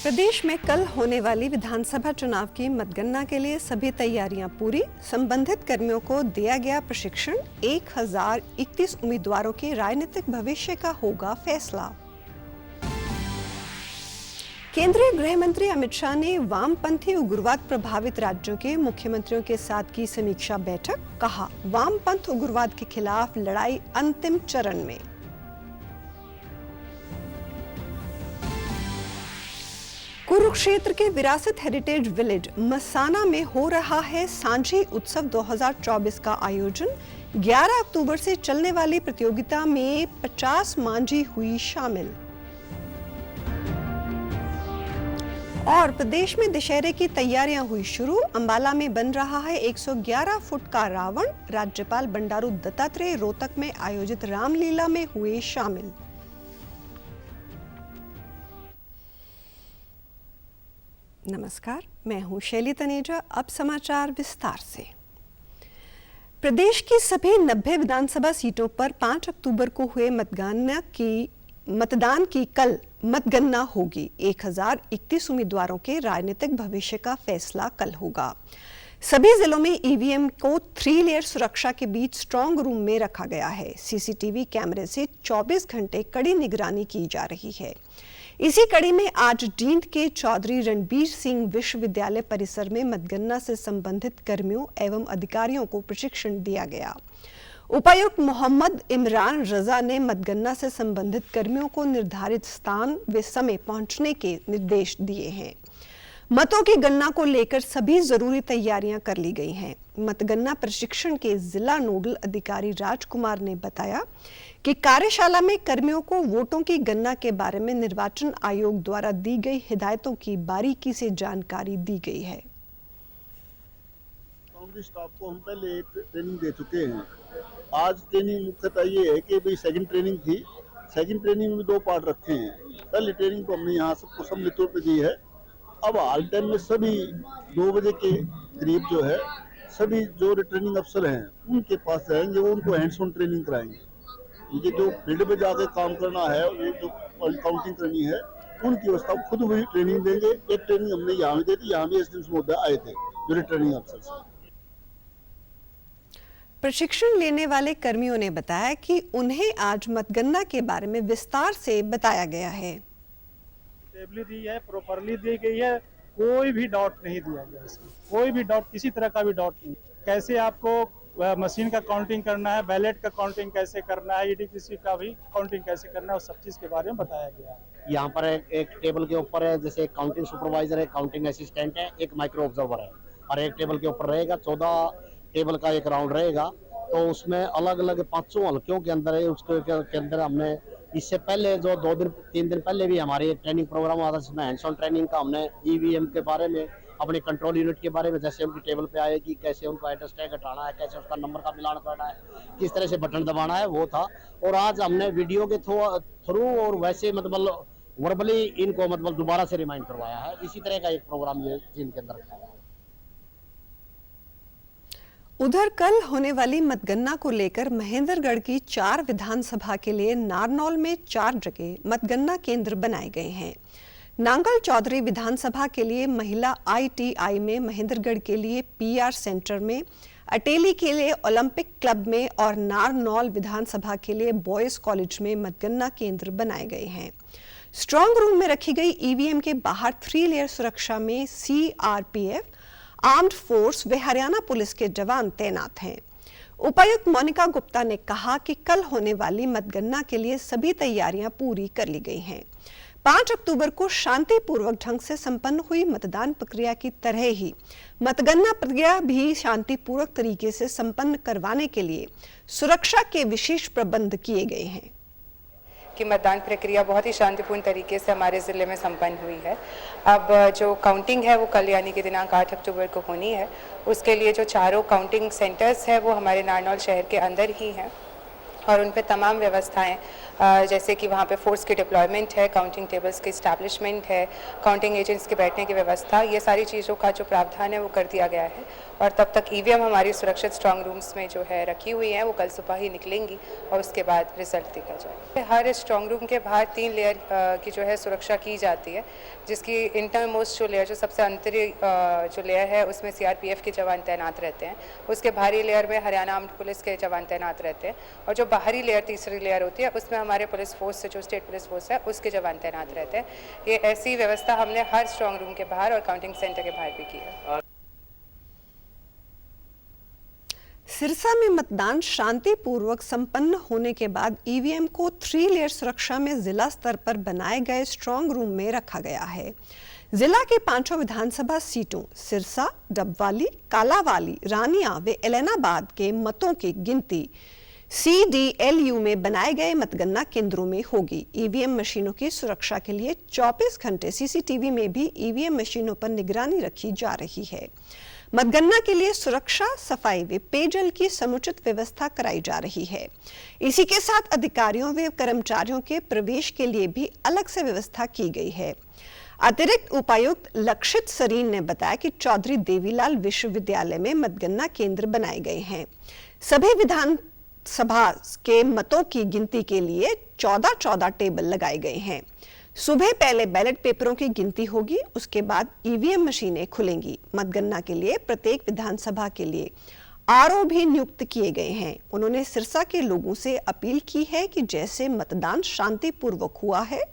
प्रदेश में कल होने वाली विधानसभा चुनाव की मतगणना के लिए सभी तैयारियां पूरी। संबंधित कर्मियों को दिया गया प्रशिक्षण। 1031 उम्मीदवारों के राजनीतिक भविष्य का होगा फैसला। केंद्रीय गृह मंत्री अमित शाह ने वामपंथी उग्रवाद प्रभावित राज्यों के मुख्यमंत्रियों के साथ की समीक्षा बैठक। कहा, वामपंथ उग्रवाद के खिलाफ लड़ाई अंतिम चरण में। कुरुक्षेत्र के विरासत हेरिटेज विलेज मसाना में हो रहा है सांझी उत्सव 2024 का आयोजन। 11 अक्टूबर से चलने वाली प्रतियोगिता में 50 मांझी हुई शामिल। और प्रदेश में दशहरे की तैयारियां हुई शुरू। अंबाला में बन रहा है 111 फुट का रावण। राज्यपाल बंडारू दत्तात्रेय रोहतक में आयोजित रामलीला में हुए शामिल। नमस्कार, मैं हूं शैली तनेजा। अब समाचार विस्तार से। प्रदेश की सभी 90 विधानसभा सीटों पर 5 अक्टूबर को हुए मतदान की कल मतगणना होगी। 1031 उम्मीदवारों के राजनीतिक भविष्य का फैसला कल होगा। सभी जिलों में ईवीएम को 3 लेयर सुरक्षा के बीच स्ट्रांग रूम में रखा गया है। सीसीटीवी कैमरे से 24 घंटे कड़ी निगरानी की जा रही है। इसी कड़ी में आज जींद के चौधरी रणबीर सिंह विश्वविद्यालय परिसर में मतगणना से संबंधित कर्मियों एवं अधिकारियों को प्रशिक्षण दिया गया। उपायुक्त मोहम्मद इमरान रजा ने मतगणना से संबंधित कर्मियों को निर्धारित स्थान व समय पहुंचने के निर्देश दिए हैं। मतों की गणना को लेकर सभी जरूरी तैयारियां कर ली गई हैं। मतगणना प्रशिक्षण के जिला नोडल अधिकारी राजकुमार ने बताया कि कार्यशाला में कर्मियों को वोटों की गणना के बारे में निर्वाचन आयोग द्वारा दी गई हिदायतों की बारीकी से जानकारी दी गई है। काउंटी स्टाफ को हम पहले एक ट्रेनिंग दे चुके हैं। आज ट्रेनिंग मुख्यतः ये है कि भाई सेकंड ट्रेनिंग थी। सेकंड ट्रेनिंग में 2 पार्ट रखे हैं। पहली ट्रेनिंग तो हमने यहाँ सबको सम्मिलित तौर पर दी है। अब हाल टाइम में सभी 2 बजे के करीब जो है सभी जो रिटर्निंग अफसर हैं उनके पास जाएंगे, वो उनको हैंड्स ऑन ट्रेनिंग कराएंगे। ये जो फील्ड पे जाके काम करना है, ये जो काउंटिंग करनी है, उनकी व्यवस्था खुद वही ट्रेनिंग देंगे। एक ट्रेनिंग हमने यहाँ भी दी थी। यहाँ भी एसडीएम महोदय आए थे जो रिटर्निंग अफसर। प्रशिक्षण लेने वाले कर्मियों ने बताया कि उन्हें आज मतगणना के बारे में विस्तार से बताया गया है। टेबल दी है, प्रॉपर्ली दी गई है, कोई भी डाउट नहीं दिया गया इसमें। कोई भी डाउट, किसी तरह का भी डाउट नहीं। कैसे आपको मशीन का काउंटिंग करना है, बैलेट का काउंटिंग कैसे करना है, ईडीपीसी का भी काउंटिंग कैसे करना है, उस सब चीज के बारे में बताया गया है। यहाँ पर एक टेबल के ऊपर है, जैसे काउंटिंग सुपरवाइजर है, काउंटिंग असिस्टेंट है, एक माइक्रो ऑब्जर्वर है, और एक टेबल के ऊपर रहेगा 14 टेबल का एक राउंड रहेगा। तो उसमें अलग अलग 500 हल्कियों के अंदर है। उसके अंदर हमने इससे पहले जो 2-3 दिन पहले भी हमारी ट्रेनिंग प्रोग्राम हुआ था, जिसमें हैंड्स ऑन ट्रेनिंग का हमने ईवीएम के बारे में, अपने कंट्रोल यूनिट के बारे में, जैसे उनकी टेबल पे आएगी कैसे उनको एड्रेस टैग हटाना है, कैसे उसका नंबर का मिलान करना है, किस तरह से बटन दबाना है, वो था। और आज हमने वीडियो के थ्रू और वैसे मतलब वर्बली इनको मतलब दोबारा से रिमाइंड करवाया है। इसी तरह का एक प्रोग्राम ये जींद के अंदर रखा है। उधर कल होने वाली मतगणना को लेकर महेंद्रगढ़ की 4 विधानसभा के लिए नारनौल में 4 जगह मतगणना केंद्र बनाए गए हैं। नांगल चौधरी विधानसभा के लिए महिला ITI में, महेंद्रगढ़ के लिए PR सेंटर में, अटेली के लिए ओलंपिक क्लब में और नारनौल विधानसभा के लिए बॉयज कॉलेज में मतगणना केंद्र बनाए गए हैं। स्ट्रांग रूम में रखी गई ईवीएम के बाहर 3 लेयर सुरक्षा में CRPF, आर्म्ड फोर्स व हरियाणा पुलिस के जवान तैनात हैं। उपायुक्त मोनिका गुप्ता ने कहा कि कल होने वाली मतगणना के लिए सभी तैयारियां पूरी कर ली गई हैं। 5 अक्टूबर को शांतिपूर्वक ढंग से संपन्न हुई मतदान प्रक्रिया की तरह ही मतगणना प्रक्रिया भी शांतिपूर्वक तरीके से संपन्न करवाने के लिए सुरक्षा के विशेष प्रबंध किए गए हैं। कि मतदान प्रक्रिया बहुत ही शांतिपूर्ण तरीके से हमारे ज़िले में संपन्न हुई है। अब जो काउंटिंग है वो कल यानी कि दिनांक 8 अक्टूबर को होनी है। उसके लिए जो 4 काउंटिंग सेंटर्स हैं वो हमारे नारनौल शहर के अंदर ही हैं और उन पे तमाम व्यवस्थाएं जैसे कि वहाँ पे फोर्स की डिप्लॉयमेंट है, काउंटिंग टेबल्स की इस्टेब्लिशमेंट है, काउंटिंग एजेंट्स के बैठने की व्यवस्था, ये सारी चीज़ों का जो प्रावधान है वो कर दिया गया है। और तब तक ईवीएम हमारी सुरक्षित स्ट्रांग रूम्स में जो है रखी हुई हैं, वो कल सुबह ही निकलेंगी और उसके बाद रिजल्ट देखा जाए। हर स्ट्रांग रूम के बाहर 3 लेयर की जो है सुरक्षा की जाती है, जिसकी इंटरमोस्ट जो लेयर, जो सबसे अंतरिम जो लेयर है, उसमें सीआरपीएफ के जवान तैनात रहते हैं। उसके बाहरी लेयर में हरियाणा आर्म्ड पुलिस के जवान तैनात रहते हैं, और जो बाहरी लेयर, तीसरी लेयर होती है, उसमें हमारे पुलिस फोर्स से, जो स्टेट पुलिस फोर्स है, उसके जवान तैनात रहते हैं। ये ऐसी व्यवस्था हमने हर स्ट्रांग रूम के बाहर और काउंटिंग सेंटर के बाहर भी की है। सिरसा में मतदान शांतिपूर्वक संपन्न होने के बाद ईवीएम को 3 लेयर सुरक्षा में जिला स्तर पर बनाए गए स्ट्रांग रूम में रखा गया है। जिला के 5 विधानसभा सीटों सिरसा, डबवाली, कालावाली, रानिया व एलनाबाद के मतों की गिनती CDLU में बनाए गए मतगणना केंद्रों में होगी। ईवीएम मशीनों की सुरक्षा के लिए 24 घंटे सीसीटीवी में भी ईवीएम मशीनों पर निगरानी रखी जा रही है। मतगणना के लिए सुरक्षा, सफाई व पेयजल की समुचित व्यवस्था कराई जा रही है। इसी के साथ अधिकारियों व कर्मचारियों के प्रवेश के लिए भी अलग से व्यवस्था की गई है। अतिरिक्त उपायुक्त लक्षित सरीन ने बताया कि चौधरी देवीलाल विश्वविद्यालय में मतगणना केंद्र बनाए गए हैं। सभी विधानसभा के मतों की गिनती के लिए 14 टेबल लगाए गए हैं। सुबह पहले बैलेट पेपरों की गिनती होगी, उसके बाद ईवीएम मशीनें खुलेंगी। मतगणना के लिए प्रत्येक विधानसभा के लिए आरओ भी नियुक्त किए गए हैं। उन्होंने सिरसा के लोगों से अपील की है कि जैसे मतदान शांतिपूर्वक हुआ है,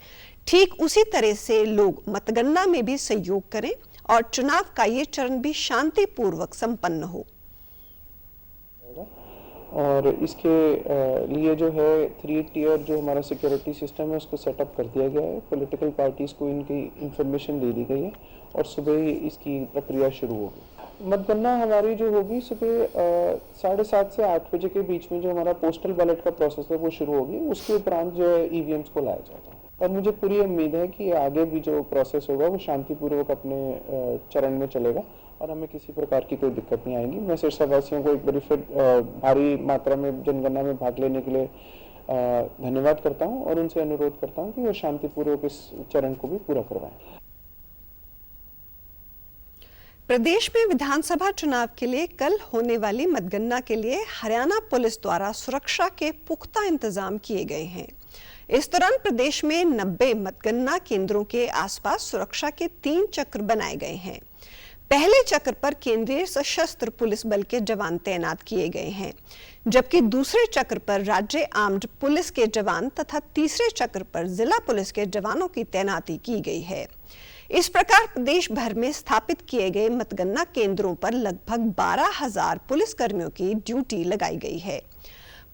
ठीक उसी तरह से लोग मतगणना में भी सहयोग करें और चुनाव का ये चरण भी शांतिपूर्वक संपन्न हो। और इसके लिए जो है 3 टियर जो हमारा सिक्योरिटी सिस्टम है उसको सेटअप कर दिया गया है। पॉलिटिकल पार्टीज को इनकी इंफॉर्मेशन दे दी गई है और सुबह ही इसकी प्रक्रिया शुरू होगी। मतगणना हमारी जो होगी सुबह 7:30 से 8 बजे के बीच में जो हमारा पोस्टल बैलेट का प्रोसेस है वो शुरू होगी। उसके उपरांत जो है ईवीएम्स को लाया जाएगा और मुझे पूरी उम्मीद है कि आगे भी जो प्रोसेस होगा वो शांतिपूर्वक अपने चरण में चलेगा और हमें किसी प्रकार की कोई दिक्कत नहीं आएगी। मैं सिरसा वासियों को एक बार फिर भारी मात्रा में जनगणना में भाग लेने के लिए धन्यवाद करता हूं और उनसे अनुरोध करता हूं कि वो शांतिपूर्वक इस चरण को भी पूरा करवाएं। प्रदेश में विधानसभा चुनाव के लिए कल होने वाली मतगणना के लिए हरियाणा पुलिस द्वारा सुरक्षा के पुख्ता इंतजाम किए गए हैं। इस दौरान प्रदेश में 90 मतगणना केंद्रों के आसपास सुरक्षा के 3 चक्र बनाए गए हैं। पहले चक्र पर केंद्रीय सशस्त्र पुलिस बल के जवान तैनात किए गए हैं, जबकि दूसरे चक्र पर राज्य आर्म्ड पुलिस के जवान तथा तीसरे चक्र पर जिला पुलिस के जवानों की तैनाती की गई है। इस प्रकार प्रदेश भर में स्थापित किए गए मतगणना केंद्रों पर लगभग 12,000 पुलिसकर्मियों की ड्यूटी लगाई गई है।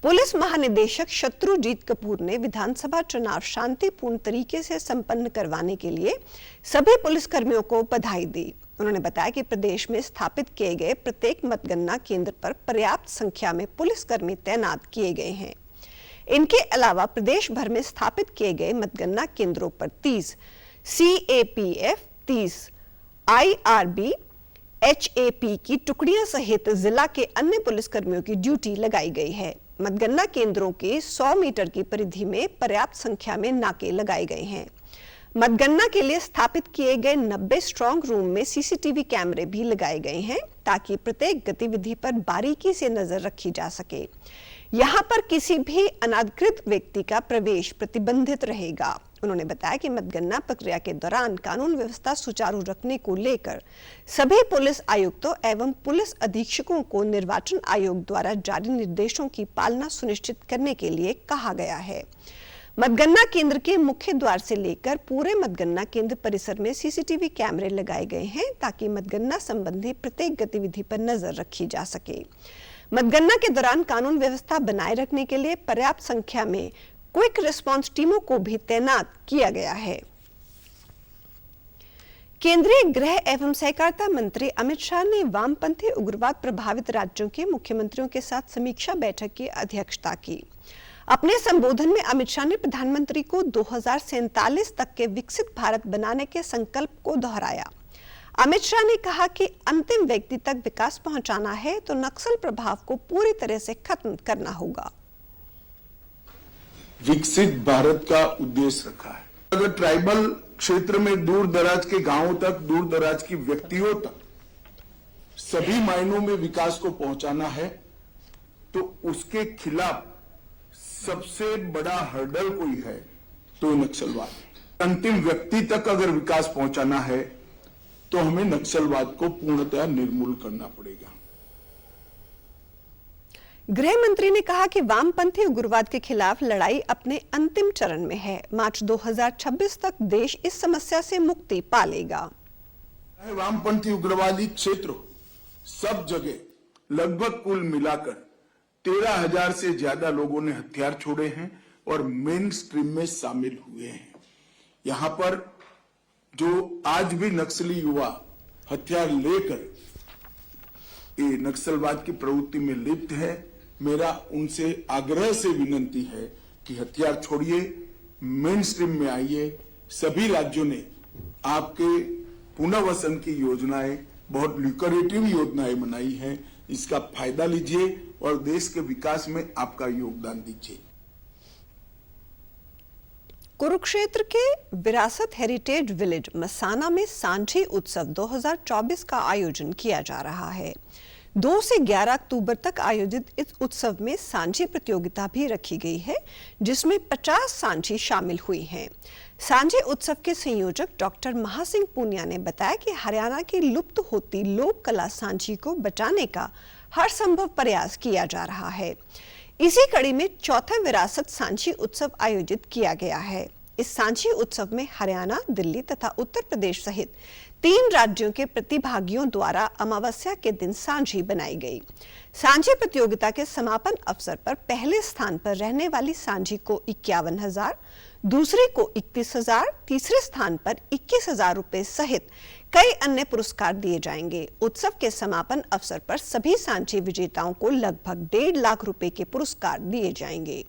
पुलिस महानिदेशक शत्रुजीत कपूर ने विधानसभा चुनाव शांतिपूर्ण तरीके से संपन्न करवाने के लिए सभी पुलिसकर्मियों को बधाई दी। उन्होंने बताया कि प्रदेश में स्थापित किए गए प्रत्येक मतगणना केंद्र पर पर्याप्त संख्या में पुलिसकर्मी तैनात किए गए हैं। इनके अलावा प्रदेश भर में स्थापित किए गए मतगणना केंद्रों पर 30 CAPF, 30 IRB, HAP की टुकड़ियां सहित जिला के अन्य पुलिसकर्मियों की ड्यूटी लगाई गई है। मतगणना केंद्रों के 100 मीटर की परिधि में पर्याप्त संख्या में नाके लगाए गए हैं। मतगणना के लिए स्थापित किए गए 90 स्ट्रांग रूम में सीसीटीवी कैमरे भी लगाए गए हैं ताकि प्रत्येक गतिविधि पर बारीकी से नजर रखी जा सके। यहां पर किसी भी अनाधिकृत व्यक्ति का प्रवेश प्रतिबंधित रहेगा। उन्होंने बताया कि मतगणना प्रक्रिया के दौरान कानून व्यवस्था सुचारू रखने को लेकर सभी पुलिस आयुक्तों एवं पुलिस अधीक्षकों को निर्वाचन आयोग द्वारा जारी निर्देशों की पालना सुनिश्चित करने के लिए कहा गया है। मतगणना केंद्र के मुख्य द्वार से लेकर पूरे मतगणना केंद्र परिसर में सीसीटीवी कैमरे लगाए गए हैं ताकि मतगणना संबंधी प्रत्येक गतिविधि पर नजर रखी जा सके। मतगणना के दौरान कानून व्यवस्था बनाए रखने के लिए पर्याप्त संख्या में क्विक रिस्पांस टीमों को भी तैनात किया गया है। केंद्रीय गृह एवं सहकारिता मंत्री अमित शाह ने वामपंथी उग्रवाद प्रभावित राज्यों के मुख्यमंत्रियों के साथ समीक्षा बैठक की अध्यक्षता की। अपने संबोधन में अमित शाह ने प्रधानमंत्री को 2047 तक के विकसित भारत बनाने के संकल्प को दोहराया। अमित शाह ने कहा कि अंतिम व्यक्ति तक विकास पहुंचाना है तो नक्सल प्रभाव को पूरी तरह से खत्म करना होगा। विकसित भारत का उद्देश्य रखा है। अगर ट्राइबल क्षेत्र में दूर दराज के गांवों तक, दूर दराज की व्यक्तियों तक सभी मायनों में विकास को पहुंचाना है तो उसके खिलाफ सबसे बड़ा हर्डल कोई है तो नक्सलवाद। अंतिम व्यक्ति तक अगर विकास पहुंचाना है तो हमें नक्सलवाद को पूर्णतः निर्मूल करना पड़ेगा। गृह मंत्री ने कहा कि वामपंथी उग्रवाद के खिलाफ लड़ाई अपने अंतिम चरण में है। मार्च 2026 तक देश इस समस्या से मुक्ति पा लेगा। वामपंथी उग्रवादी क्षेत्रों सब जगह लगभग कुल मिलाकर 13,000 से ज्यादा लोगों ने हथियार छोड़े हैं और मेन स्ट्रीम में शामिल हुए हैं। यहां पर जो आज भी नक्सली युवा हथियार लेकर ये नक्सलवाद की प्रवृत्ति में लिप्त है, मेरा उनसे आग्रह से विनंती है कि हथियार छोड़िए, मेन स्ट्रीम में आइए। सभी राज्यों ने आपके पुनर्वसन की योजनाएं, बहुत ल्यूक्रेटिव योजनाएं बनाई हैं, इसका फायदा लीजिए और देश के विकास में आपका योगदान दीजिए। कुरुक्षेत्र के विरासत हेरिटेज विलेज मसाना में सांझी उत्सव 2024 का आयोजन किया जा रहा है। 2 से 11 अक्टूबर तक आयोजित इस उत्सव में सांझी प्रतियोगिता भी रखी गई है, जिसमें 50 सांझी शामिल हुई हैं। सांझी उत्सव के संयोजक डॉक्टर महासिंह पूनिया ने बताया कि हरियाणा की लुप्त होती लोक कला सांझी को बचाने का हर संभव प्रयास किया जा रहा है। इसी कड़ी में चौथा विरासत सांझी उत्सव आयोजित किया गया है। इस सांझी उत्सव में हरियाणा, दिल्ली तथा उत्तर प्रदेश सहित 3 राज्यों के प्रतिभागियों द्वारा अमावस्या के दिन सांझी बनाई गई। सांझी प्रतियोगिता के समापन अवसर पर पहले स्थान पर रहने वाली सांझी को 51,000, दूसरे को 31,000, तीसरे स्थान पर 21,000 रुपए सहित कई अन्य पुरस्कार दिए जाएंगे। उत्सव के समापन अवसर पर सभी सांझी विजेताओं को लगभग 1.5 लाख रुपए के पुरस्कार दिए जाएंगे।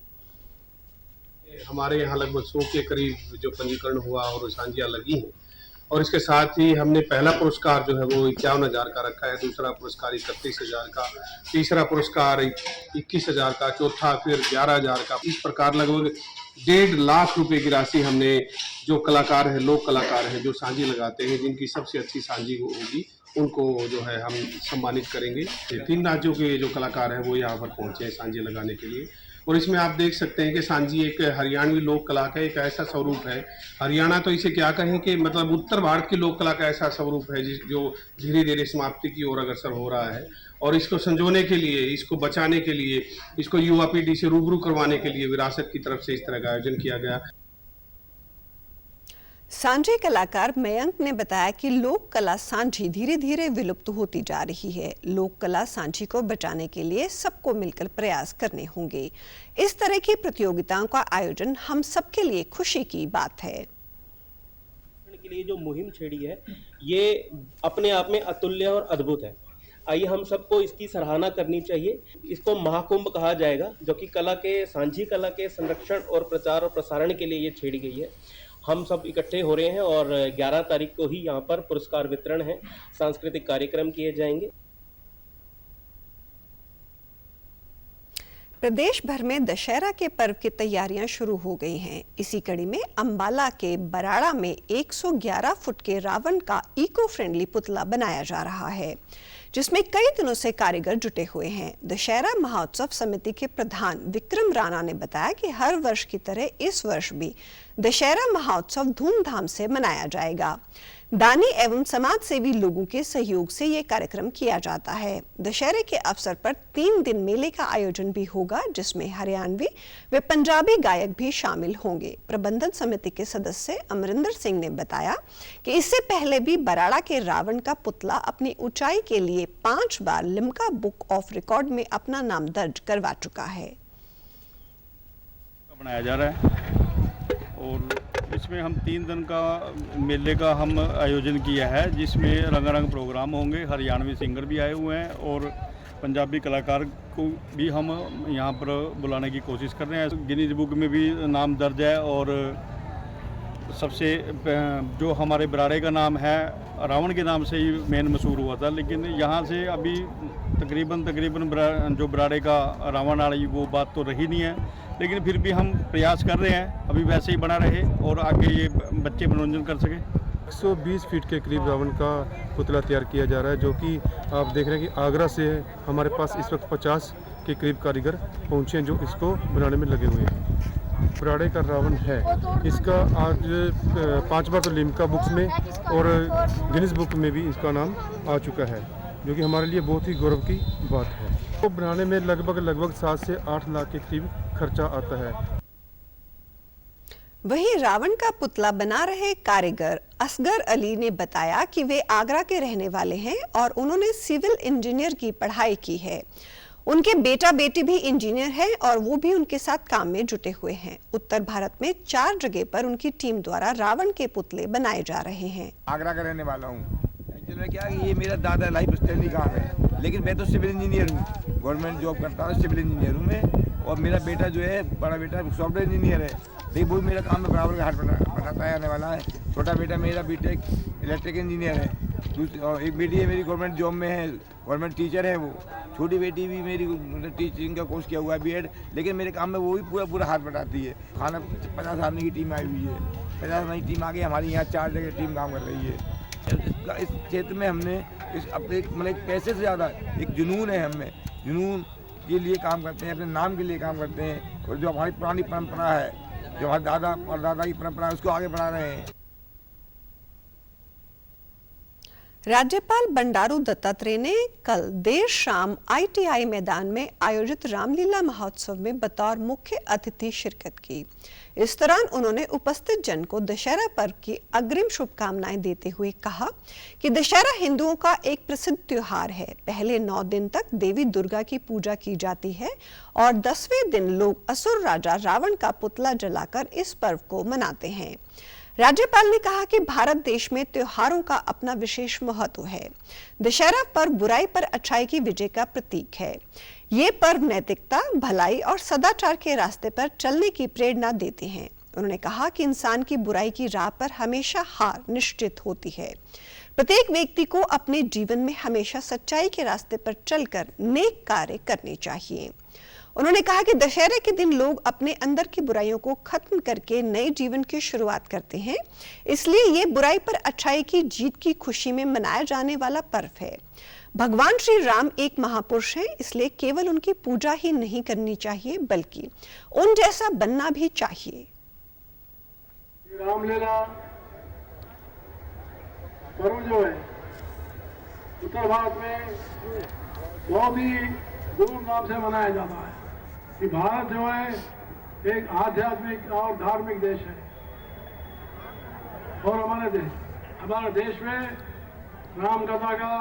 हमारे यहाँ लगभग 100 के करीब जो पंजीकरण हुआ और सांझियाँ लगी हैं, और इसके साथ ही हमने पहला पुरस्कार जो है वो 51,000 का रखा है, दूसरा पुरस्कार 31,000 का, तीसरा पुरस्कार 21,000 का, चौथा फिर 11,000 का। इस प्रकार लगभग 1.5 लाख रुपए की राशि हमने जो कलाकार है, लोक कलाकार हैं जो सांझी लगाते हैं, जिनकी सबसे अच्छी सांझी होगी उनको जो है हम सम्मानित करेंगे। 3 राज्यों के जो कलाकार हैं वो यहाँ पर पहुँचे हैं सांझी लगाने के लिए। और इसमें आप देख सकते हैं कि सांझी एक हरियाणवी लोक कला का एक ऐसा स्वरूप है, हरियाणा तो इसे क्या कहें कि मतलब उत्तर भारत की लोक कला का ऐसा स्वरूप है जो धीरे धीरे समाप्ति की ओर अग्रसर हो रहा है। और इसको संजोने के लिए, इसको बचाने के लिए, इसको युवा पीढ़ी से रूबरू करवाने के लिए विरासत की तरफ से इस तरह का आयोजन किया गया। सांझी कलाकार मयंक ने बताया कि लोक कला सांझी धीरे धीरे विलुप्त होती जा रही है। लोक कला सांझी को बचाने के लिए सबको मिलकर प्रयास करने होंगे। इस तरह की प्रतियोगिताओं का आयोजन हम सबके लिए खुशी की बात है। के लिए जो मुहिम छेड़ी है ये अपने आप में अतुल्य और अद्भुत है। आइए हम सबको इसकी सराहना करनी चाहिए। इसको महाकुंभ कहा जाएगा, जो कि कला के, सांझी कला के संरक्षण और प्रचार और प्रसारण के लिए ये छेड़ी गई है। हम सब इकट्ठे हो रहे हैं और 11 तारीख को ही यहाँ पर पुरस्कार वितरण है, सांस्कृतिक कार्यक्रम किए जाएंगे। प्रदेश भर में दशहरा के पर्व की तैयारियां शुरू हो गई हैं। इसी कड़ी में अंबाला के बराड़ा में 111 फुट के रावण का इको फ्रेंडली पुतला बनाया जा रहा है, जिसमें कई दिनों से कारीगर जुटे हुए हैं। दशहरा महोत्सव समिति के प्रधान विक्रम राणा ने बताया कि हर वर्ष की तरह इस वर्ष भी दशहरा महोत्सव धूमधाम से मनाया जाएगा। दानी एवं समाज सेवी लोगों के सहयोग से ये कार्यक्रम किया जाता है। दशहरे के अवसर पर 3 दिन मेले का आयोजन भी होगा, जिसमें हरियाणवी व पंजाबी गायक भी शामिल होंगे। प्रबंधन समिति के सदस्य अमरिंदर सिंह ने बताया कि इससे पहले भी बराड़ा के रावण का पुतला अपनी ऊंचाई के लिए 5 बार लिम्का बुक ऑफ रिकॉर्ड में अपना नाम दर्ज करवा चुका है। बनाया जा रहा है और इसमें हम 3 दिन का मेले का हम आयोजन किया है, जिसमें रंगारंग प्रोग्राम होंगे। हरियाणवी सिंगर भी आए हुए हैं और पंजाबी कलाकार को भी हम यहाँ पर बुलाने की कोशिश कर रहे हैं। गिनीज बुक में भी नाम दर्ज है और सबसे जो हमारे बराड़े का नाम है रावण के नाम से ही मेन मशहूर हुआ था, लेकिन यहाँ से अभी तकरीबन जो बराड़े का रावण वाली वो बात तो रही नहीं है, लेकिन फिर भी हम प्रयास कर रहे हैं अभी वैसे ही बना रहे और आगे ये बच्चे मनोरंजन कर सके। 120 फीट के करीब रावण का पुतला तैयार किया जा रहा है, जो कि आप देख रहे हैं कि आगरा से हमारे पास इस वक्त 50 के करीब कारीगर पहुँचे हैं जो इसको बनाने में लगे हुए हैं। बराड़े का रावण है, इसका आज 5 बार तो लिम्का बुक्स में और गिनीज बुक में भी इसका नाम आ चुका है, जो कि हमारे लिए बहुत ही गौरव की बात है। तो बनाने में लगभग 7 से 8 लाख के करीब खर्चा आता है। वहीं रावण का पुतला बना रहे कारीगर असगर अली ने बताया कि वे आगरा के रहने वाले हैं और उन्होंने सिविल इंजीनियर की पढ़ाई की है। उनके बेटा बेटी भी इंजीनियर हैं और वो भी उनके साथ काम में जुटे हुए हैं। उत्तर भारत में 4 जगह पर उनकी टीम द्वारा रावण के पुतले बनाए जा रहे हैं। आगरा का रहने वाला हूँ। एक्चुअली में क्या है, ये मेरा दादा लाइफ स्टाइल ही काम है, लेकिन मैं तो सिविल इंजीनियर हूँ, गवर्नमेंट जॉब करता हूँ, सिविल इंजीनियर हूँ मैं। और मेरा बेटा जो है, बड़ा बेटा सॉफ्टवेयर इंजीनियर है, लेकिन वो मेरा काम में बराबर का हाथ बनाता है आने वाला है। छोटा बेटा मेरा बीटेक इलेक्ट्रिक इंजीनियर है, और एक बेटी है मेरी गवर्नमेंट जॉब में है, गवर्नमेंट टीचर है वो। छोटी बेटी भी मेरी टीचिंग का कोर्स किया हुआ है बीएड, लेकिन मेरे काम में वो भी पूरा हाथ बढ़ाती है। खाना 50 आदमी की टीम आई हुई है, 50 आदमी की टीम आ गई, हमारी यहाँ 4 जगह टीम काम कर रही है। इस क्षेत्र में हमने अपने मतलब पैसे से ज़्यादा एक जुनून है, हमें जुनून के लिए काम करते हैं, अपने नाम के लिए काम करते हैं, और जो हमारी पुरानी परंपरा है, जो हमारे दादा और दादा की परंपरा है, उसको आगे बढ़ा रहे हैं। राज्यपाल बंडारू दत्तात्रेय ने कल देर शाम आईटीआई मैदान में आयोजित रामलीला महोत्सव में बतौर मुख्य अतिथि शिरकत की। इस दौरान उन्होंने उपस्थित जन को दशहरा पर्व की अग्रिम शुभकामनाएं देते हुए कहा कि दशहरा हिंदुओं का एक प्रसिद्ध त्योहार है। पहले 9 दिन तक देवी दुर्गा की पूजा की जाती है और 10वें दिन लोग असुर राजा रावण का पुतला जलाकर इस पर्व को मनाते हैं। राज्यपाल ने कहा कि भारत देश में त्योहारों का अपना विशेष महत्व है। दशहरा पर्व बुराई पर अच्छाई की विजय का प्रतीक है। ये पर्व नैतिकता, भलाई और सदाचार के रास्ते पर चलने की प्रेरणा देते हैं। उन्होंने कहा कि इंसान की बुराई की राह पर हमेशा हार निश्चित होती है। प्रत्येक व्यक्ति को अपने जीवन में हमेशा सच्चाई के रास्ते पर चलकर नेक कार्य करने चाहिए। उन्होंने कहा कि दशहरे के दिन लोग अपने अंदर की बुराइयों को खत्म करके नए जीवन की शुरुआत करते हैं, इसलिए ये बुराई पर अच्छाई की जीत की खुशी में मनाया जाने वाला पर्व है। भगवान श्री राम एक महापुरुष हैं, इसलिए केवल उनकी पूजा ही नहीं करनी चाहिए, बल्कि उन जैसा बनना भी चाहिए। रामलीला पर्व जो है उत्तर भारत में बहुत ही धूमधाम से मनाया जाता है कि भारत जो है एक आध्यात्मिक और धार्मिक देश है, और हमारे देश में राम कथा का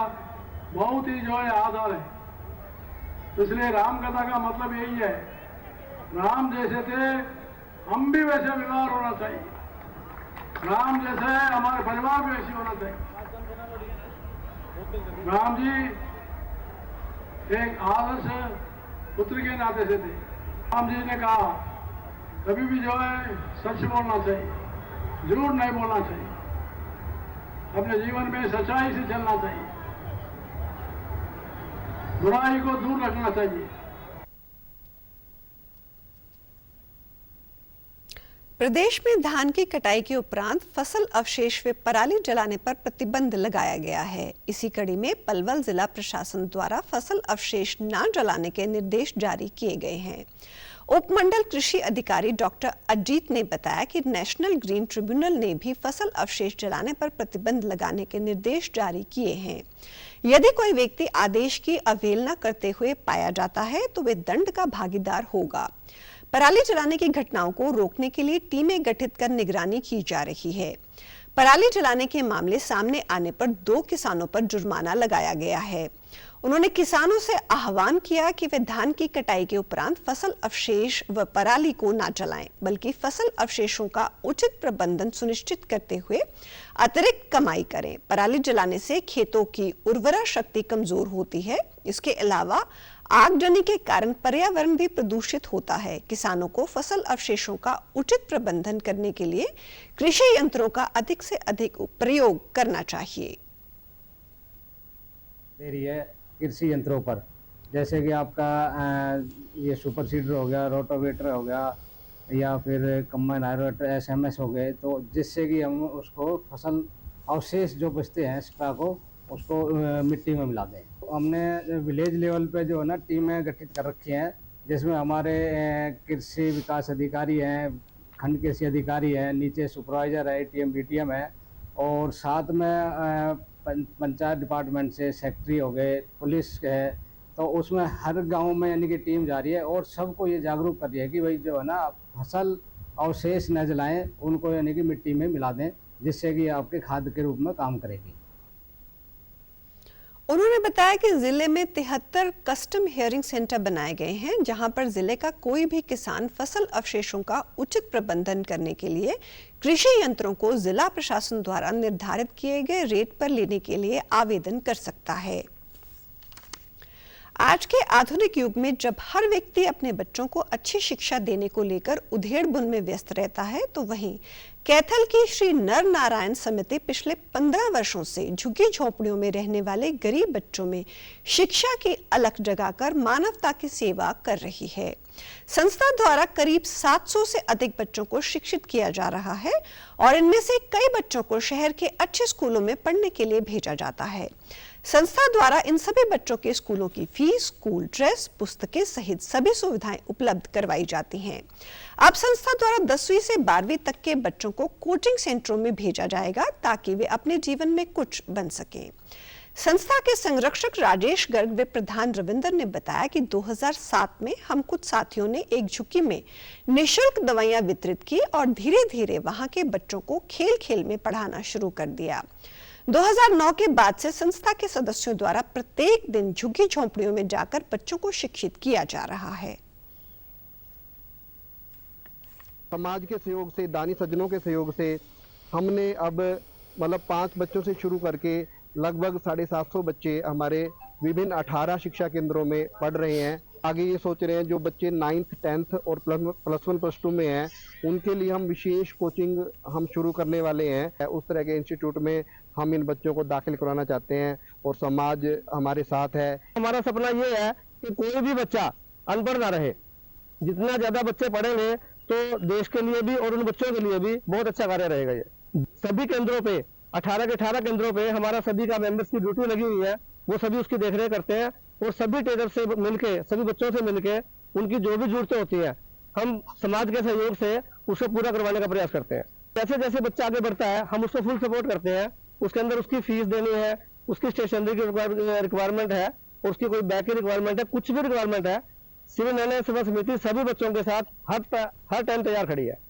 बहुत ही जो है आदर है। इसलिए राम कथा का मतलब यही है, राम जैसे थे हम भी वैसे व्यवहार होना चाहिए, राम जैसे हमारे परिवार भी वैसे होना चाहिए। राम जी एक आदर्श पुत्र के नाते से थे। राम जी ने कहा कभी भी जो है सच बोलना चाहिए, झूठ नहीं बोलना चाहिए, अपने जीवन में सच्चाई से चलना चाहिए, बुराई को दूर रखना चाहिए। प्रदेश में धान की कटाई के उपरांत फसल अवशेष व पराली जलाने पर प्रतिबंध लगाया गया है। इसी कड़ी में पलवल जिला प्रशासन द्वारा फसल अवशेष न जलाने के निर्देश जारी किए गए हैं। उपमंडल कृषि अधिकारी डॉक्टर अजीत ने बताया कि नेशनल ग्रीन ट्रिब्यूनल ने भी फसल अवशेष जलाने पर प्रतिबंध लगाने के निर्देश जारी किए हैं। यदि कोई व्यक्ति आदेश की अवहेलना करते हुए पाया जाता है तो वे दंड का भागीदार होगा। पराली जलाने की घटनाओं को रोकने के लिए टीमें गठित कर निगरानी की जा रही है। पराली जलाने के मामले सामने आने पर 2 किसानों पर जुर्माना लगाया गया है। उन्होंने किसानों से आह्वान किया कि वे धान की कटाई के उपरांत फसल अवशेष व पराली को न जलाएं, बल्कि फसल अवशेषों का उचित प्रबंधन सुनिश्चित करते हुए अतिरिक्त कमाई करें। पराली जलाने से खेतों की उर्वरा शक्ति कमजोर होती है। इसके अलावा आगजनी के कारण पर्यावरण भी प्रदूषित होता है। किसानों को फसल अवशेषों का उचित प्रबंधन करने के लिए कृषि यंत्रों का अधिक से अधिक प्रयोग करना चाहिए। दे रही है कृषि यंत्रों पर जैसे कि आपका ये सुपर सीडर हो गया, रोटोवेटर हो गया, या फिर कंबाइन हार्वेस्टर SMS हो गए, तो जिससे कि हम उसको फसल अवशेष जो बचते हैं स्प्रा को उसको मिट्टी में मिला दें। हमने विलेज लेवल पे जो है ना टीमें गठित कर रखी हैं, जिसमें हमारे कृषि विकास अधिकारी हैं, खंड कृषि अधिकारी हैं, नीचे सुपरवाइजर है, ATM BTM है, और साथ में पंचायत डिपार्टमेंट से सेक्रेटरी हो गए, पुलिस है, तो उसमें हर गांव में यानी कि टीम जा रही है और सबको ये जागरूक कर रही है कि भाई जो है ना फसल अवशेष न जलाएं, उनको यानी कि मिट्टी में मिला दें, जिससे कि आपके खाद के रूप में काम करेगी। उन्होंने बताया कि जिले में 73 कस्टम हियरिंग सेंटर बनाए गए हैं, जहां पर जिले का कोई भी किसान फसल अवशेषों का उचित प्रबंधन करने के लिए कृषि यंत्रों को जिला प्रशासन द्वारा निर्धारित किए गए रेट पर लेने के लिए आवेदन कर सकता है। आज के आधुनिक युग में जब हर व्यक्ति अपने बच्चों को अच्छी शिक्षा देने को लेकर उधेड़-बुन में व्यस्त रहता है, तो वहीं कैथल की श्री नर नारायण समिति पिछले 15 वर्षों से झुग्गी झोंपड़ियों में रहने वाले गरीब बच्चों में शिक्षा की अलख जगाकर मानवता की सेवा कर रही है। संस्था द्वारा करीब 700 से अधिक बच्चों को शिक्षित किया जा रहा है और इनमें से कई बच्चों को शहर के अच्छे स्कूलों में पढ़ने के लिए भेजा जाता है। संस्था द्वारा इन सभी बच्चों के स्कूलों की फीस, स्कूल ड्रेस, पुस्तकें सहित सभी सुविधाएं उपलब्ध करवाई जाती हैं। अब संस्था द्वारा 10वीं से 12वीं तक के बच्चों को कोचिंग सेंटरों में भेजा जाएगा ताकि वे अपने जीवन में कुछ बन सकें। संस्था के संरक्षक राजेश गर्ग व प्रधान रविंदर ने बताया कि 2007 में हम कुछ साथियों ने एक झुग्गी में निःशुल्क दवाइयां वितरित की और धीरे धीरे वहां के बच्चों को खेल खेल में पढ़ाना शुरू कर दिया। 2009 के बाद से संस्था के सदस्यों द्वारा प्रत्येक दिन झुग्गी झोंपड़ियों में जाकर बच्चों को शिक्षित किया जा रहा है। समाज के सहयोग से, दानी सज्जनों के सहयोग से हमने अब 5 बच्चों से शुरू करके लगभग 750 बच्चे हमारे विभिन्न 18 शिक्षा केंद्रों में पढ़ रहे हैं। आगे ये सोच रहे हैं जो बच्चे 9th 10th और प्लस 1 प्लस 2 में हैं, उनके लिए हम विशेष कोचिंग हम शुरू करने वाले हैं। उस तरह के इंस्टीट्यूट में हम इन बच्चों को दाखिल करवाना चाहते हैं और समाज हमारे साथ है। हमारा सपना ये है कि कोई भी बच्चा अनपढ़ ना रहे। जितना ज्यादा बच्चे पढ़ेंगे तो देश के लिए भी और उन बच्चों के लिए भी बहुत अच्छा कार्य रहेगा। ये सभी केंद्रों पे 18 के 18 केंद्रों पे हमारा सभी का मेंबर्स की ड्यूटी लगी हुई है, वो सभी उसकी देखरेख करते हैं और सभी टीचर से मिलके, सभी बच्चों से मिलके उनकी जो भी जरूरतें होती है हम समाज के सहयोग से उसको पूरा करवाने का प्रयास करते हैं। जैसे जैसे बच्चा आगे बढ़ता है हम उसको फुल सपोर्ट करते हैं। उसके अंदर उसकी फीस देनी है, उसकी स्टेशनरी की रिक्वायरमेंट है और उसकी कोई बैग की रिक्वायरमेंट है, कुछ भी रिक्वायरमेंट है, सिविल न्याय सेवा समिति सभी बच्चों के साथ हर टाइम तैयार खड़ी है।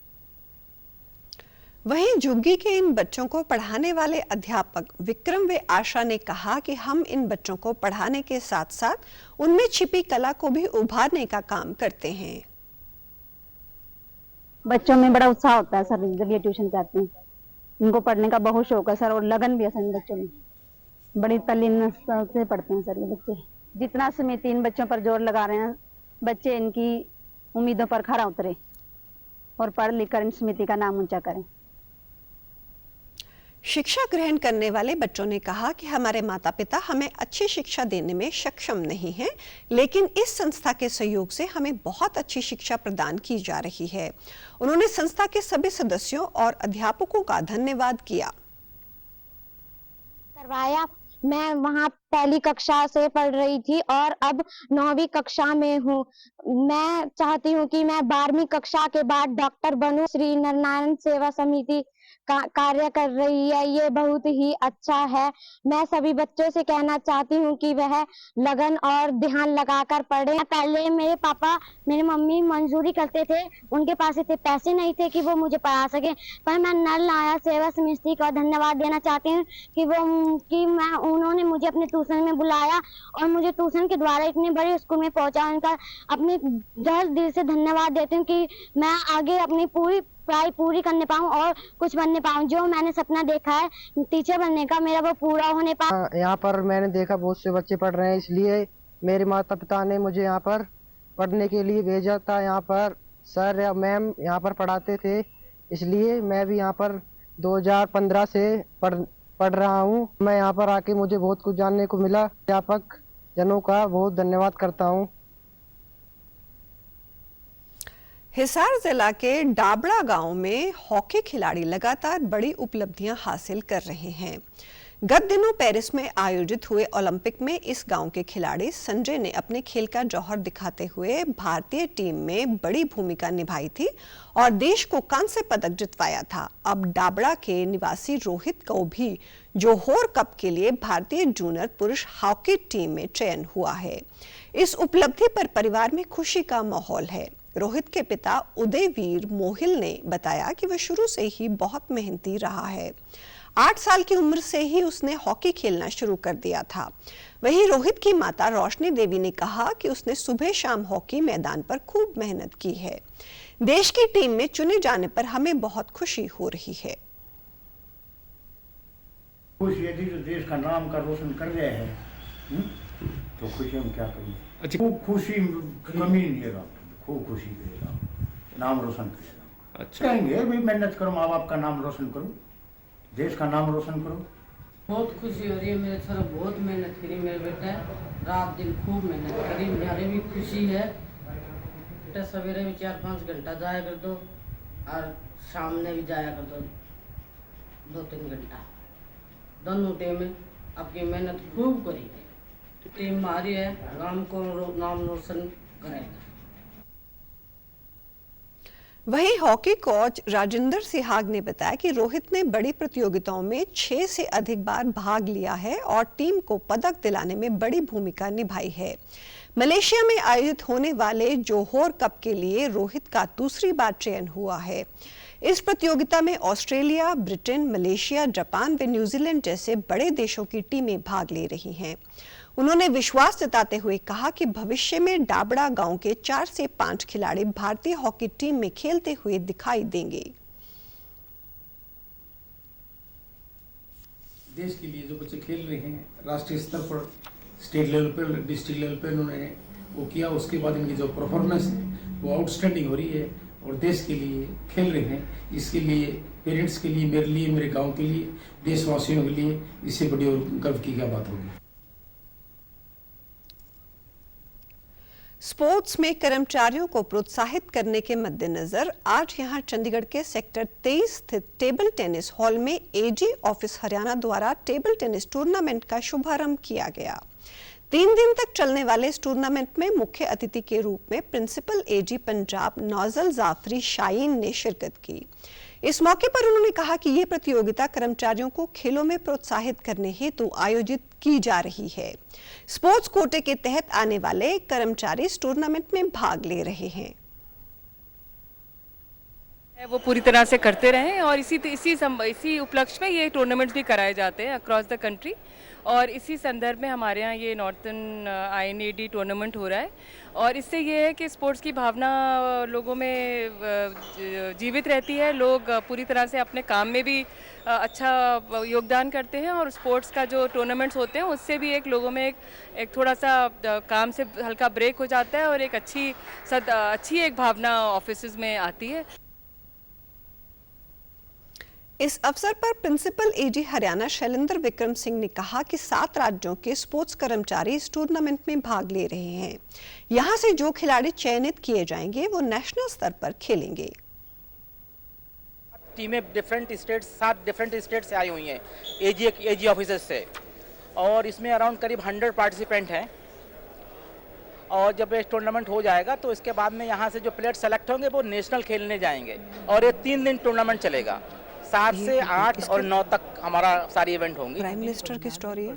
वहीं झुग्गी के इन बच्चों को पढ़ाने वाले अध्यापक विक्रम व आशा ने कहा कि हम इन बच्चों को पढ़ाने के साथ साथ उनमें छिपी कला को भी उभारने का काम करते हैं। बच्चों में बड़ा उत्साह होता है सर जब ये ट्यूशन पे आते हैं। इनको पढ़ने का बहुत शौक है सर और लगन भी है सर इन बच्चों में। बड़ी तल्लीनता से पढ़ते हैं सर ये बच्चे। जितना समिति इन बच्चों पर जोर लगा रहे हैं, बच्चे इनकी उम्मीदों पर खरा उतरे और पढ़ लिख कर इन समिति का नाम ऊंचा करें। शिक्षा ग्रहण करने वाले बच्चों ने कहा कि हमारे माता पिता हमें अच्छी शिक्षा देने में सक्षम नहीं हैं, लेकिन इस संस्था के सहयोग से हमें बहुत अच्छी शिक्षा प्रदान की जा रही है। उन्होंने संस्था के सभी सदस्यों और अध्यापकों का धन्यवाद किया। करवाया, मैं वहाँ पहली कक्षा से पढ़ रही थी और अब 9वीं कक्षा में हूँ। मैं चाहती हूँ कि मैं 12वीं कक्षा के बाद डॉक्टर बनूं। श्री नारायण सेवा समिति का कार्य कर रही है, ये बहुत ही अच्छा है। मैं सभी बच्चों से कहना चाहती हूँ कि वह लगन और ध्यान लगाकर पढ़ें। पहले मेरे पापा, मेरी मम्मी मजदूरी करते थे, उनके पास इतने पैसे नहीं थे कि वो मुझे पढ़ा सके, पर मैं नर नारायण सेवा समिति का धन्यवाद देना चाहती हूँ कि उन्होंने मुझे अपने ट्यूशन में बुलाया और मुझे ट्यूशन के द्वारा इतने बड़े स्कूल में पहुंचा। उनका अपने दिल से धन्यवाद देती हूँ कि मैं आगे अपनी पढ़ाई पूरी करने पाऊँ और कुछ बनने पाऊँ। जो मैंने सपना देखा है टीचर बनने का, मेरा वो पूरा होने पाए। यहाँ पर मैंने देखा बहुत से बच्चे पढ़ रहे हैं, इसलिए मेरे माता पिता ने मुझे यहाँ पर पढ़ने के लिए भेजा था। यहाँ पर सर या मैम यहाँ पर पढ़ाते थे, इसलिए मैं भी यहाँ पर 2015 से पढ़ रहा हूँ। मैं यहाँ पर आके मुझे बहुत कुछ जानने को मिला। अध्यापक जनों का बहुत धन्यवाद करता हूँ। हिसार जिला के डाबड़ा गांव में हॉकी खिलाड़ी लगातार बड़ी उपलब्धियां हासिल कर रहे हैं। गत दिनों पेरिस में आयोजित हुए ओलंपिक में इस गांव के खिलाड़ी संजय ने अपने खेल का जौहर दिखाते हुए भारतीय टीम में बड़ी भूमिका निभाई थी और देश को कांस्य पदक जितवाया था। अब डाबड़ा के निवासी रोहित को भी जोहोर कप के लिए भारतीय जूनियर पुरुष हॉकी टीम में चयन हुआ है। इस उपलब्धि पर परिवार में खुशी का माहौल है। रोहित के पिता उदयवीर मोहिल ने बताया कि वह शुरू से ही बहुत मेहनती रहा है। 8 साल की उम्र से ही उसने हॉकी खेलना शुरू कर दिया था। वहीं रोहित की माता रोशनी देवी ने कहा कि उसने सुबह शाम हॉकी मैदान पर खूब मेहनत की है। देश की टीम में चुने जाने पर हमें बहुत खुशी हो रही है। खुशी यदि तो देश का नाम का रोशन कर रहे हैं तो खुशी हम क्या करें। खूब खुशी कमी नहीं है, खूब खुशी करेगा, नाम रोशन करेगा। अच्छा कहेंगे भी मेहनत करो, माँ बाप का नाम रोशन करो, देश का नाम रोशन करो। बहुत खुशी हो रही है। मेरे सर बहुत मेहनत करी, मेरे बेटा रात दिन खूब मेहनत करी। मेरे भी खुशी है। बेटा सवेरे भी 4-5 घंटा जाया कर दो और शाम में भी जाया कर दो 2-3 घंटा, दोनों टाइम में आपकी मेहनत खूब करी है। टीम हमारी है, गांव को नाम रोशन करेगा। वहीं हॉकी कोच राजेंद्र सिहाग ने बताया कि रोहित ने बड़ी प्रतियोगिताओं में 6 से अधिक बार भाग लिया है और टीम को पदक दिलाने में बड़ी भूमिका निभाई है। मलेशिया में आयोजित होने वाले जोहोर कप के लिए रोहित का दूसरी बार चयन हुआ है। इस प्रतियोगिता में ऑस्ट्रेलिया, ब्रिटेन, मलेशिया, जापान व न्यूजीलैंड जैसे बड़े देशों की टीमें भाग ले रही हैं। उन्होंने विश्वास जताते हुए कहा कि भविष्य में डाबड़ा गांव के 4 से 5 खिलाड़ी भारतीय हॉकी टीम में खेलते हुए दिखाई देंगे। देश के लिए जो बच्चे खेल रहे हैं, राष्ट्रीय स्तर पर, स्टेट लेवल पर, डिस्ट्रिक्ट लेवल पर उन्होंने वो किया, उसके बाद इनकी जो परफॉर्मेंस है वो आउटस्टैंडिंग हो रही है और देश के लिए खेल रहे हैं। इसके लिए पेरेंट्स के लिए, मेरे लिए, मेरे गाँव के लिए, देशवासियों के लिए इससे बड़ी और गर्व की क्या बात होगी। स्पोर्ट्स में कर्मचारियों को प्रोत्साहित करने के मद्देनजर आज यहां चंडीगढ़ के सेक्टर 23 स्थित टेबल टेनिस हॉल में एजी ऑफिस हरियाणा द्वारा टेबल टेनिस टूर्नामेंट का शुभारंभ किया गया। 3 दिन तक चलने वाले इस टूर्नामेंट में मुख्य अतिथि के रूप में प्रिंसिपल एजी पंजाब नौजल जाफरी शाहीन ने शिरकत की। इस मौके पर उन्होंने कहा कि ये प्रतियोगिता कर्मचारियों को खेलों में प्रोत्साहित करने हेतु आयोजित की जा रही है। स्पोर्ट्स कोटे के तहत आने वाले कर्मचारी इस टूर्नामेंट में भाग ले रहे हैं। वो पूरी तरह से करते रहें और इसी उपलक्ष्य में ये टूर्नामेंट्स भी कराए जाते हैं अक्रॉस द कंट्री और इसी संदर्भ में हमारे यहाँ ये नॉर्थन INAD टूर्नामेंट हो रहा है और इससे ये है कि स्पोर्ट्स की भावना लोगों में जीवित रहती है। लोग पूरी तरह से अपने काम में भी अच्छा योगदान करते हैं और स्पोर्ट्स का जो टूर्नामेंट्स होते हैं उससे भी लोगों में एक थोड़ा सा काम से हल्का ब्रेक हो जाता है और एक अच्छी एक भावना ऑफिसेज में आती है। इस अवसर पर प्रिंसिपल एजी हरियाणा शैलेंद्र विक्रम सिंह ने कहा कि 7 राज्यों के स्पोर्ट्स कर्मचारी इस टूर्नामेंट में भाग ले रहे हैं। यहां से जो खिलाड़ी चयनित किए जाएंगे वो नेशनल स्तर पर खेलेंगे। टीमें 7 डिफरेंट स्टेट से आई हुई हैं एजी ऑफिसर्स से और इसमें अराउंड करीब 100 पार्टिसिपेंट हैं और जब ये टूर्नामेंट हो जाएगा तो इसके बाद में यहाँ से जो प्लेयर सेलेक्ट होंगे वो नेशनल खेलने जाएंगे और ये 3 दिन टूर्नामेंट चलेगा। 7 से 8 और 9 तक हमारा सारी इवेंट होंगी। प्राइम मिनिस्टर की स्टोरी है।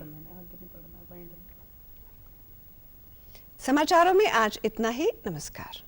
समाचारों में आज इतना ही। नमस्कार।